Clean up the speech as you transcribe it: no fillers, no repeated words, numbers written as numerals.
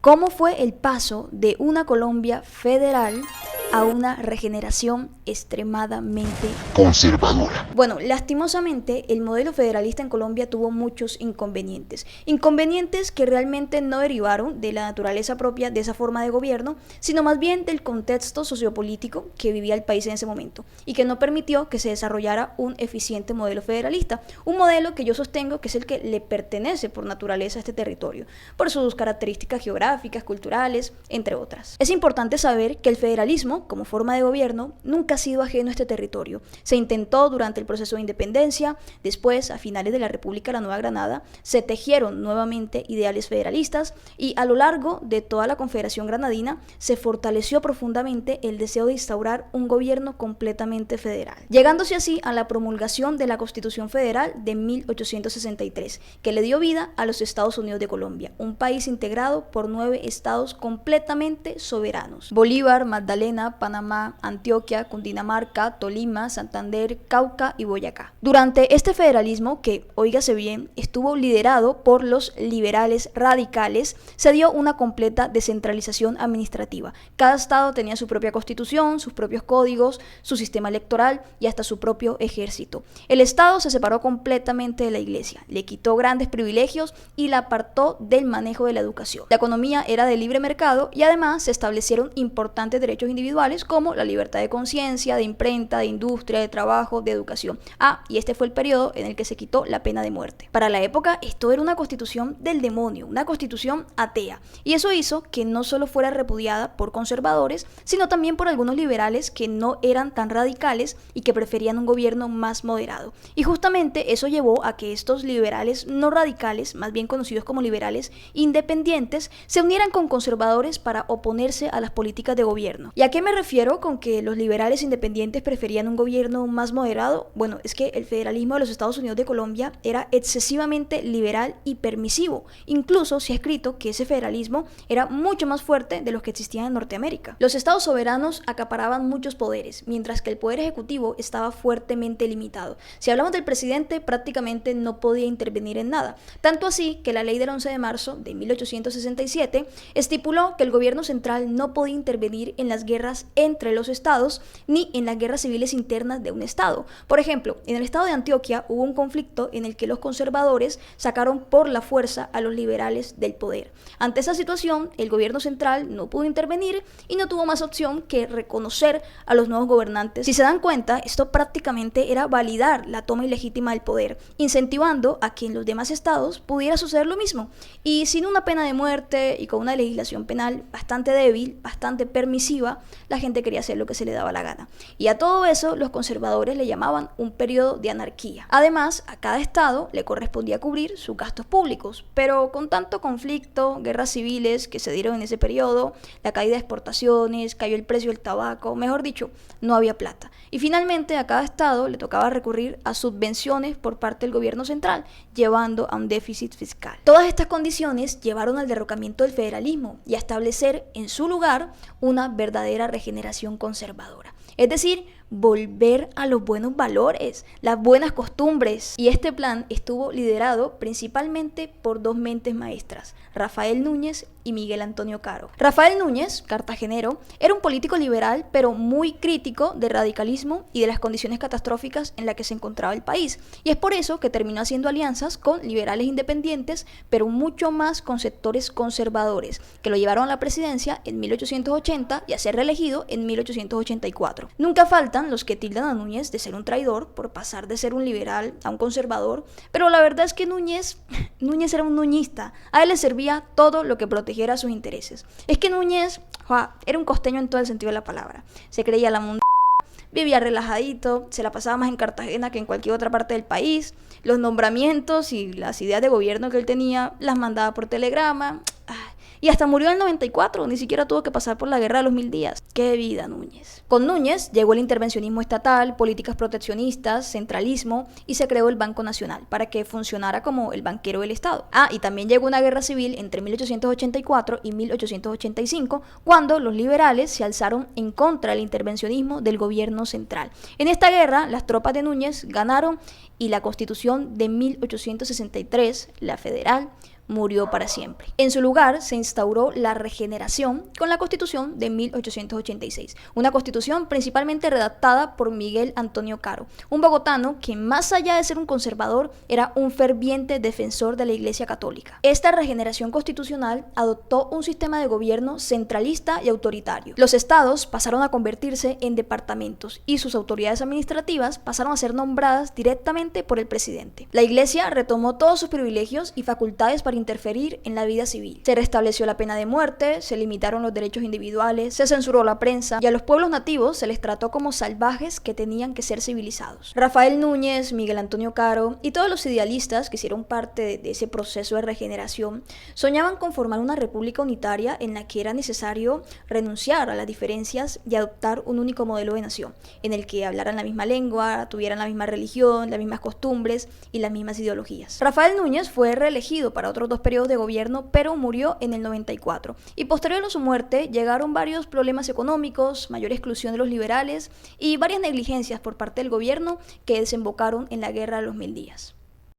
¿Cómo fue el paso de una Colombia federal a una regeneración extremadamente conservadora? Bueno, lastimosamente el modelo federalista en Colombia tuvo muchos inconvenientes que realmente no derivaron de la naturaleza propia de esa forma de gobierno, sino más bien del contexto sociopolítico que vivía el país en ese momento y que no permitió que se desarrollara un eficiente modelo federalista, un modelo que yo sostengo que es el que le pertenece por naturaleza a este territorio, por sus características geográficas, culturales, entre otras. Es importante saber que el federalismo como forma de gobierno nunca ha sido ajeno a este territorio. Se intentó durante el proceso de independencia, después, a finales de la República de la Nueva Granada, se tejieron nuevamente ideales federalistas y a lo largo de toda la Confederación Granadina se fortaleció profundamente el deseo de instaurar un gobierno completamente federal, llegándose así a la promulgación de la Constitución Federal de 1863, que le dio vida a los Estados Unidos de Colombia, un país integrado por 9 estados completamente soberanos: Bolívar, Magdalena, Panamá, Antioquia, Cundinamarca, Tolima, Santander, Cauca y Boyacá. Durante este federalismo, que, óigase bien, estuvo liderado por los liberales radicales, se dio una completa descentralización administrativa. Cada estado tenía su propia constitución, sus propios códigos, su sistema electoral y hasta su propio ejército. El estado se separó completamente de la iglesia, le quitó grandes privilegios y la apartó del manejo de la educación. La economía era de libre mercado y además se establecieron importantes derechos individuales como la libertad de conciencia, de imprenta, de industria, de trabajo, de educación. Y este fue el periodo en el que se quitó la pena de muerte. Para la época, esto era una constitución del demonio, una constitución atea, y eso hizo que no solo fuera repudiada por conservadores, sino también por algunos liberales que no eran tan radicales y que preferían un gobierno más moderado. Y justamente eso llevó a que estos liberales no radicales, más bien conocidos como liberales independientes, se unieran con conservadores para oponerse a las políticas de gobierno. ¿Y a qué me refiero con que los liberales independientes preferían un gobierno más moderado? Bueno, es que el federalismo de los Estados Unidos de Colombia era excesivamente liberal y permisivo. Incluso se ha escrito que ese federalismo era mucho más fuerte de los que existían en Norteamérica. Los estados soberanos acaparaban muchos poderes, mientras que el poder ejecutivo estaba fuertemente limitado. Si hablamos del presidente, prácticamente no podía intervenir en nada. Tanto así que la ley del 11 de marzo de 1867 estipuló que el gobierno central no podía intervenir en las guerras entre los estados ni en las guerras civiles internas de un estado. Por ejemplo, en el estado de Antioquia hubo un conflicto en el que los conservadores sacaron por la fuerza a los liberales del poder. Ante esa situación, el gobierno central no pudo intervenir y no tuvo más opción que reconocer a los nuevos gobernantes. Si se dan cuenta, esto prácticamente era validar la toma ilegítima del poder, incentivando a que en los demás estados pudiera suceder lo mismo. Y sin una pena de muerte y con una legislación penal bastante débil, bastante permisiva, la gente quería hacer lo que se le daba la gana. Y a todo eso los conservadores le llamaban un periodo de anarquía. Además, a cada estado le correspondía cubrir sus gastos públicos, pero con tanto conflicto, guerras civiles que se dieron en ese periodo, la caída de exportaciones, cayó el precio del tabaco, mejor dicho, no había plata. Y finalmente a cada estado le tocaba recurrir a subvenciones por parte del gobierno central, llevando a un déficit fiscal. Todas estas condiciones llevaron al derrocamiento del federalismo y a establecer en su lugar una verdadera regeneración conservadora. Es decir, volver a los buenos valores, las buenas costumbres. Y este plan estuvo liderado principalmente por 2 mentes maestras, Rafael Núñez y Miguel Antonio Caro. Rafael Núñez, cartagenero, era un político liberal, pero muy crítico del radicalismo y de las condiciones catastróficas en las que se encontraba el país. Y es por eso que terminó haciendo alianzas con liberales independientes, pero mucho más con sectores conservadores, que lo llevaron a la presidencia en 1880 y a ser reelegido en 1884. Nunca faltan los que tildan a Núñez de ser un traidor por pasar de ser un liberal a un conservador, pero la verdad es que Núñez era un nuñista. A él le servía todo lo que protegiera sus intereses. Es que Núñez era un costeño en todo el sentido de la palabra. Se creía la mundial, vivía relajadito, se la pasaba más en Cartagena que en cualquier otra parte del país. Los nombramientos y las ideas de gobierno que él tenía las mandaba por telegrama. Y hasta murió en el 94, ni siquiera tuvo que pasar por la guerra de los 1000 días. ¡Qué vida, Núñez! Con Núñez llegó el intervencionismo estatal, políticas proteccionistas, centralismo y se creó el Banco Nacional para que funcionara como el banquero del Estado. Y también llegó una guerra civil entre 1884 y 1885, cuando los liberales se alzaron en contra del intervencionismo del gobierno central. En esta guerra, las tropas de Núñez ganaron y la Constitución de 1863, la federal, murió para siempre. En su lugar se instauró la regeneración con la Constitución de 1886, una constitución principalmente redactada por Miguel Antonio Caro, un bogotano que más allá de ser un conservador era un ferviente defensor de la Iglesia Católica. Esta regeneración constitucional adoptó un sistema de gobierno centralista y autoritario. Los estados pasaron a convertirse en departamentos y sus autoridades administrativas pasaron a ser nombradas directamente por el presidente. La Iglesia retomó todos sus privilegios y facultades para interferir en la vida civil. Se restableció la pena de muerte, se limitaron los derechos individuales, se censuró la prensa y a los pueblos nativos se les trató como salvajes que tenían que ser civilizados. Rafael Núñez, Miguel Antonio Caro y todos los idealistas que hicieron parte de ese proceso de regeneración soñaban con formar una república unitaria en la que era necesario renunciar a las diferencias y adoptar un único modelo de nación, en el que hablaran la misma lengua, tuvieran la misma religión, las mismas costumbres y las mismas ideologías. Rafael Núñez fue reelegido para otros 2 periodos de gobierno, pero murió en el 94. Y posterior a su muerte llegaron varios problemas económicos, mayor exclusión de los liberales y varias negligencias por parte del gobierno que desembocaron en la Guerra de los 1000 días.